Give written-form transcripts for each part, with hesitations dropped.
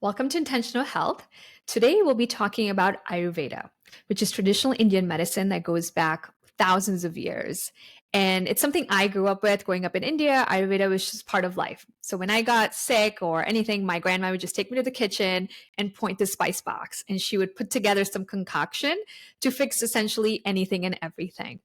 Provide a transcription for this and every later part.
Welcome to Intentional Health. Today we'll be talking about Ayurveda, which is traditional Indian medicine that goes back thousands of years. And it's something I grew up with. Growing up in India, Ayurveda was just part of life. So when I got sick or anything, my grandma would just take me to the kitchen and point the spice box, and she would put together some concoction to fix essentially anything and everything.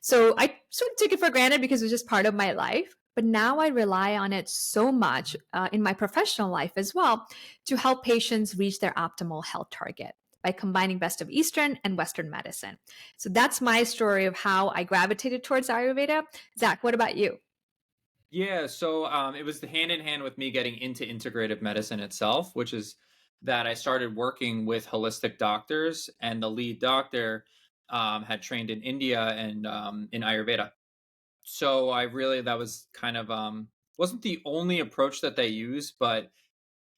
So I sort of took it for granted because it was just part of my life. But now I rely on it so much in my professional life as well to help patients reach their optimal health target by combining best of Eastern and Western medicine. So that's my story of how I gravitated towards Ayurveda. Zach, what about you? Yeah, so it was the hand in hand with me getting into integrative medicine itself, which is that I started working with holistic doctors, and the lead doctor had trained in India and in Ayurveda. So I really that was kind of wasn't the only approach that they use, but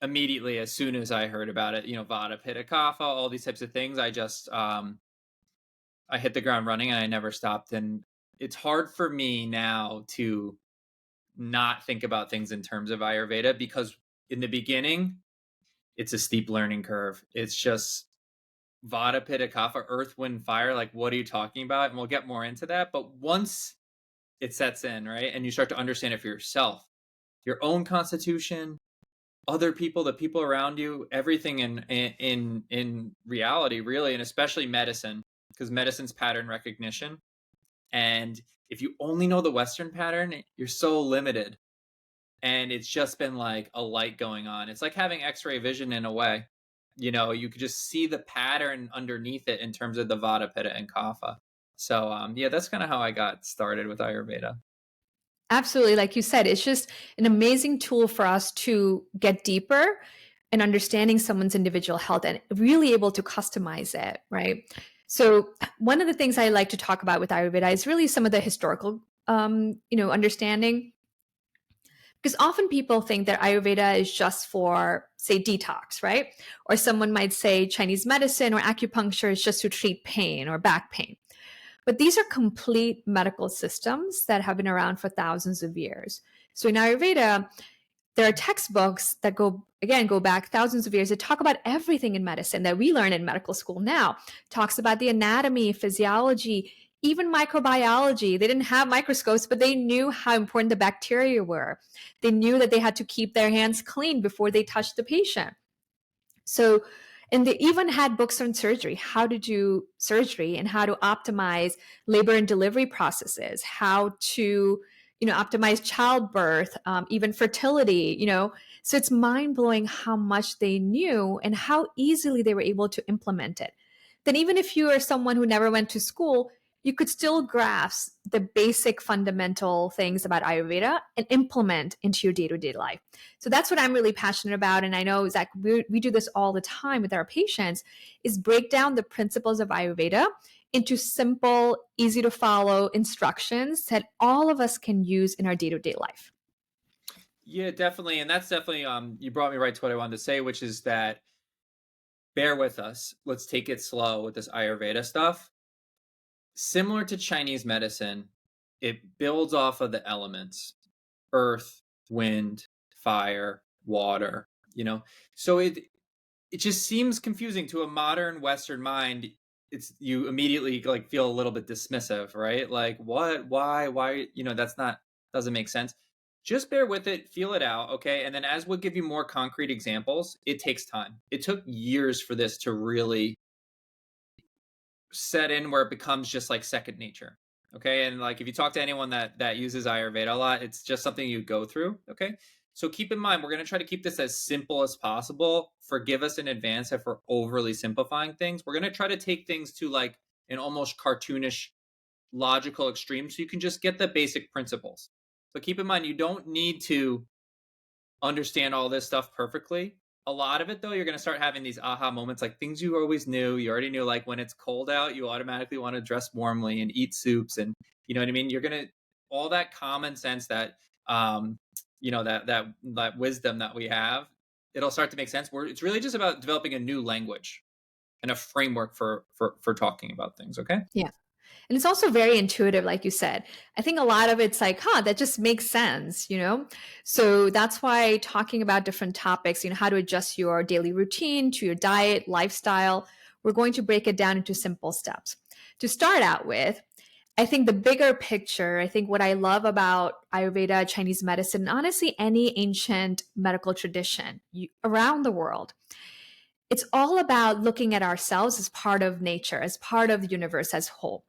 immediately as soon as I heard about it, Vata, Pitta, Kapha, all these types of things, I hit the ground running and I never stopped. And it's hard for me now to not think about things in terms of Ayurveda because in the beginning, it's a steep learning curve. It's just Vata, Pitta, Kapha, Earth, Wind, Fire. Like, what are you talking about? And we'll get more into that. But once it sets in, right, and you start to understand it for yourself, your own constitution, other people, the people around you, everything in reality, really, and especially medicine, because medicine's pattern recognition. And if you only know the Western pattern, you're so limited, and it's just been like a light going on. It's like having x-ray vision in a way. You could just see the pattern underneath it in terms of the Vata, Pitta, and Kapha. So yeah, that's kind of how I got started with Ayurveda. Absolutely. Like you said, it's just an amazing tool for us to get deeper in understanding someone's individual health and really able to customize it, right? So, one of the things I like to talk about with Ayurveda is really some of the historical, understanding. Because often people think that Ayurveda is just for, say, detox, right? Or someone might say Chinese medicine or acupuncture is just to treat pain or back pain. But these are complete medical systems that have been around for thousands of years. So in Ayurveda, there are textbooks that go back thousands of years that talk about everything in medicine that we learn in medical school now. Talks about the anatomy, physiology, even microbiology. They didn't have microscopes, but they knew how important the bacteria were. They knew that they had to keep their hands clean before they touched the patient. So, and they even had books on surgery, how to do surgery and how to optimize labor and delivery processes, how to, optimize childbirth, even fertility. So it's mind blowing how much they knew and how easily they were able to implement it. Then, even if you are someone who never went to school, you could still grasp the basic fundamental things about Ayurveda and implement into your day to day life. So that's what I'm really passionate about. And I know, Zach, we do this all the time with our patients, is break down the principles of Ayurveda into simple, easy to follow instructions that all of us can use in our day to day life. Yeah, definitely. And that's definitely you brought me right to what I wanted to say, which is that bear with us. Let's take it slow with this Ayurveda stuff. Similar to Chinese medicine, it builds off of the elements: earth, wind, fire, water, you know. So it just seems confusing to a modern Western mind. It's you immediately like feel a little bit dismissive, right? Like what, why, that's not doesn't make sense. Just bear with it, feel it out, okay? And then as we'll give you more concrete examples, it takes time. It took years for this to really set in where it becomes just like second nature. Okay. And like if you talk to anyone that uses Ayurveda a lot, it's just something you go through. Okay. So keep in mind, we're going to try to keep this as simple as possible. Forgive us in advance if we're overly simplifying things. We're going to try to take things to like an almost cartoonish logical extreme so you can just get the basic principles. But keep in mind, you don't need to understand all this stuff perfectly. A lot of it, though, you're going to start having these aha moments, like things you always knew. You already knew, like when it's cold out, you automatically want to dress warmly and eat soups, and you know what I mean. You're gonna all that common sense that that wisdom that we have. It'll start to make sense. It's really just about developing a new language and a framework for talking about things. Okay. Yeah. And it's also very intuitive, like you said. I think a lot of it's like, huh, that just makes sense, you know? So that's why talking about different topics, you know, how to adjust your daily routine to your diet, lifestyle, we're going to break it down into simple steps. To start out with, I think the bigger picture, I think what I love about Ayurveda, Chinese medicine, and honestly, any ancient medical tradition around the world, it's all about looking at ourselves as part of nature, as part of the universe as whole.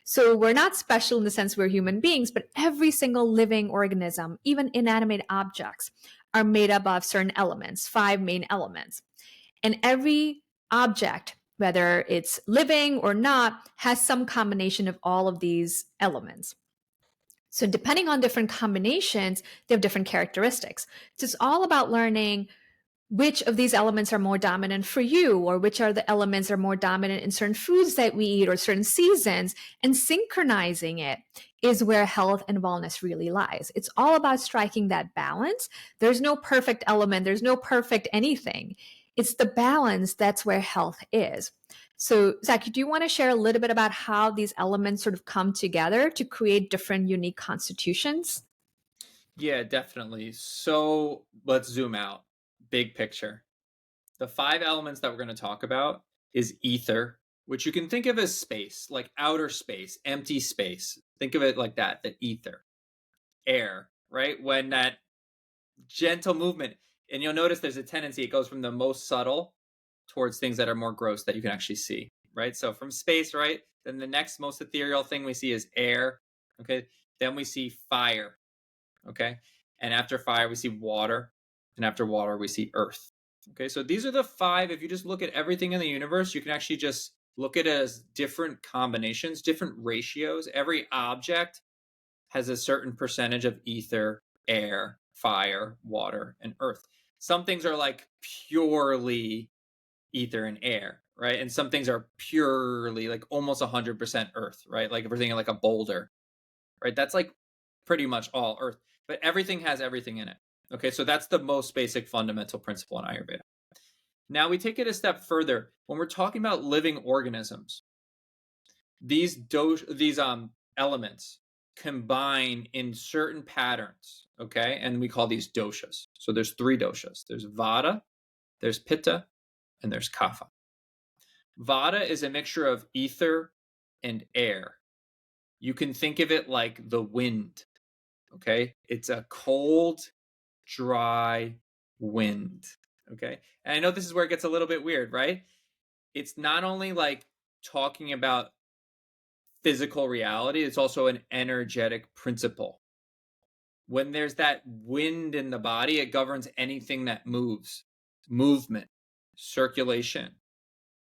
So we're not special in the sense we're human beings, but every single living organism, even inanimate objects, are made up of certain elements, five main elements. And every object, whether it's living or not, has some combination of all of these elements. So depending on different combinations, they have different characteristics. So it's all about learning which of these elements are more dominant for you, or which are the elements that are more dominant in certain foods that we eat or certain seasons, and synchronizing it is where health and wellness really lies. It's all about striking that balance. There's no perfect element, there's no perfect anything. It's the balance that's where health is. So, Zach, do you want to share a little bit about how these elements sort of come together to create different unique constitutions? Yeah, definitely. So let's zoom out. Big picture. The five elements that we're going to talk about is ether, which you can think of as space, like outer space, empty space. Think of it like that, the ether. Air, right? When that gentle movement, and you'll notice there's a tendency, it goes from the most subtle towards things that are more gross that you can actually see, right? So from space, right? Then the next most ethereal thing we see is air, okay? Then we see fire, okay? And after fire, we see water. And after water, we see earth. Okay, so these are the five. If you just look at everything in the universe, you can actually just look at it as different combinations, different ratios. Every object has a certain percentage of ether, air, fire, water, and earth. Some things are like purely ether and air, right? And some things are purely like almost 100% earth, right? Like if we're thinking like a boulder, right? That's like pretty much all earth, but everything has everything in it. Okay, so that's the most basic fundamental principle in Ayurveda. Now we take it a step further. When we're talking about living organisms, these elements combine in certain patterns, okay? And we call these doshas. So there's three doshas. There's Vata, there's Pitta, and there's Kapha. Vata is a mixture of ether and air. You can think of it like the wind, okay? It's a cold, dry wind, okay? And I know this is where it gets a little bit weird, right? It's not only like talking about physical reality, it's also an energetic principle. When there's that wind in the body, it governs anything that moves, movement, circulation,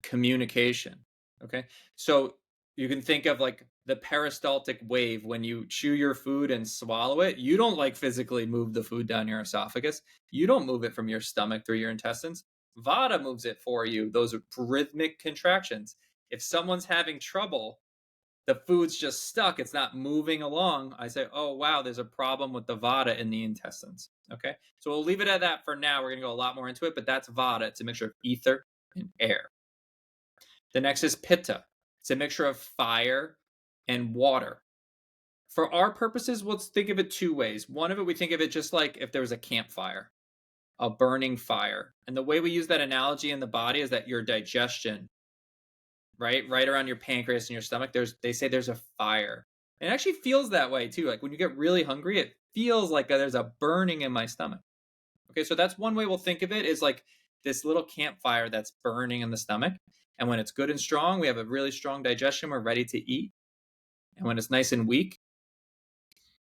communication. Okay. So you can think of like the peristaltic wave when you chew your food and swallow it. You don't like physically move the food down your esophagus. You don't move it from your stomach through your intestines. Vata moves it for you. Those are rhythmic contractions. If someone's having trouble, the food's just stuck, it's not moving along, I say, oh, wow, there's a problem with the Vata in the intestines. Okay. So we'll leave it at that for now. We're going to go a lot more into it, but that's Vata. It's a mixture of ether and air. The next is Pitta. It's a mixture of fire and water. For our purposes, let's think of it two ways. One of it, we think of it just like if there was a campfire, a burning fire. And the way we use that analogy in the body is that your digestion, right around your pancreas and your stomach, they say there's a fire. And it actually feels that way too. Like when you get really hungry, it feels like there's a burning in my stomach. Okay, so that's one way we'll think of it, is like this little campfire that's burning in the stomach. And when it's good and strong, we have a really strong digestion, we're ready to eat. And when it's nice and weak,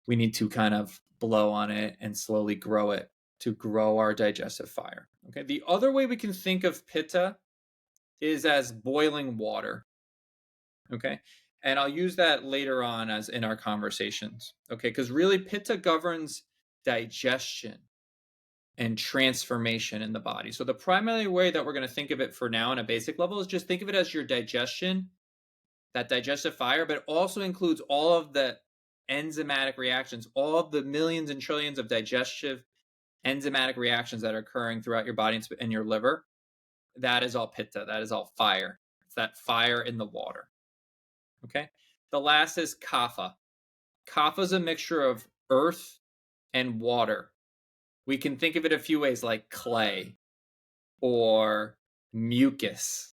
we need to kind of blow on it and slowly grow it to grow our digestive fire. Okay, the other way we can think of Pitta is as boiling water. Okay, and I'll use that later on as in our conversations. Okay, because really Pitta governs digestion and transformation in the body. So the primary way that we're going to think of it for now on a basic level is just think of it as your digestion, that digestive fire, but it also includes all of the enzymatic reactions, all of the millions and trillions of digestive enzymatic reactions that are occurring throughout your body and your liver. That is all Pitta. That is all fire. It's that fire in the water. Okay. The last is Kapha. Kapha is a mixture of earth and water. We can think of it a few ways, like clay or mucus.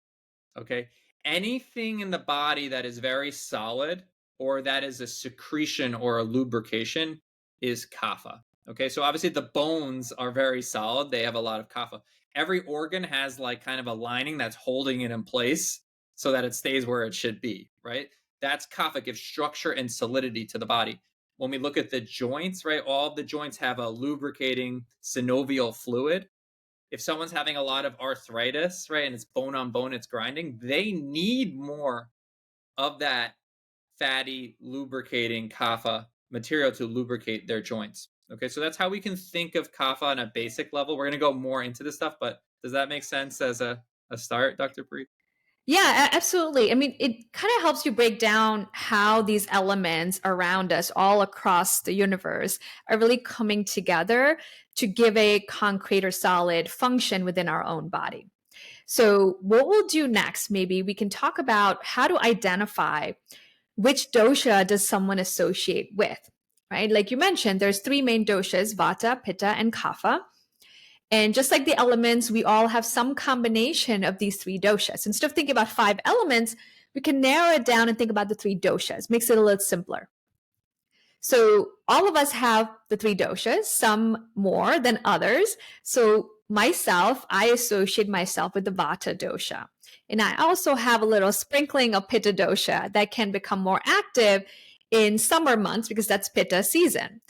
Okay. Anything in the body that is very solid or that is a secretion or a lubrication is kapha. Okay. So obviously the bones are very solid. They have a lot of kapha. Every organ has like kind of a lining that's holding it in place so that it stays where it should be, right? That's kapha, gives structure and solidity to the body. When we look at the joints, right, all of the joints have a lubricating synovial fluid. If someone's having a lot of arthritis, right, and it's bone on bone, it's grinding, they need more of that fatty, lubricating kapha material to lubricate their joints. Okay, so that's how we can think of kapha on a basic level. We're going to go more into this stuff, but does that make sense as a start, Dr. Preet? Yeah, absolutely. I mean, it kind of helps you break down how these elements around us all across the universe are really coming together to give a concrete or solid function within our own body. So, what we'll do next, maybe we can talk about how to identify which dosha does someone associate with, right? Like you mentioned, there's three main doshas, Vata, Pitta, and Kapha. And just like the elements, we all have some combination of these three doshas. Instead of thinking about five elements, we can narrow it down and think about the three doshas. Makes it a little simpler. So all of us have the three doshas, some more than others. So myself, I associate myself with the Vata dosha. And I also have a little sprinkling of Pitta dosha that can become more active in summer months because that's Pitta season.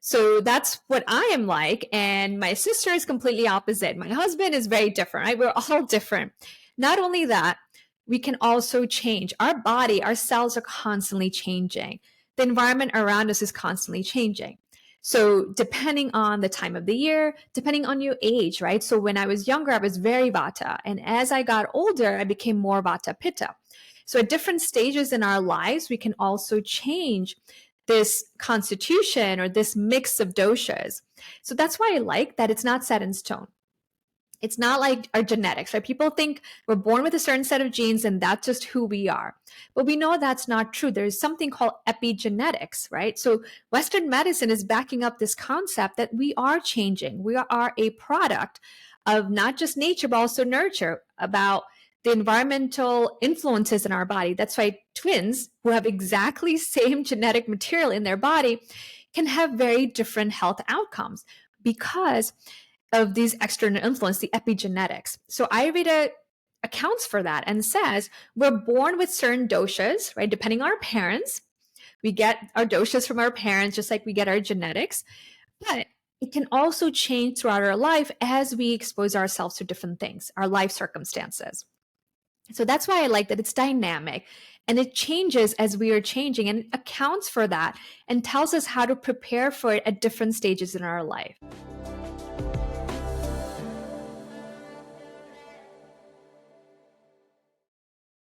So that's what I am like. And my sister is completely opposite. My husband is very different, right? We're all different. Not only that, we can also change. Our body, our cells are constantly changing. The environment around us is constantly changing. So depending on the time of the year, depending on your age, right? So when I was younger, I was very Vata. And as I got older, I became more Vata Pitta. So at different stages in our lives, we can also change this constitution or this mix of doshas. So that's why I like that it's not set in stone. It's not like our genetics, right? People think we're born with a certain set of genes and that's just who we are. But we know that's not true. There's something called epigenetics, right? So Western medicine is backing up this concept that we are changing. We are a product of not just nature, but also nurture, about the environmental influences in our body. That's why twins who have exactly same genetic material in their body can have very different health outcomes because of these external influence, the epigenetics. So Ayurveda accounts for that and says we're born with certain doshas, right? Depending on our parents, we get our doshas from our parents, just like we get our genetics. But it can also change throughout our life as we expose ourselves to different things, our life circumstances. So that's why I like that it's dynamic and it changes as we are changing and it accounts for that and tells us how to prepare for it at different stages in our life.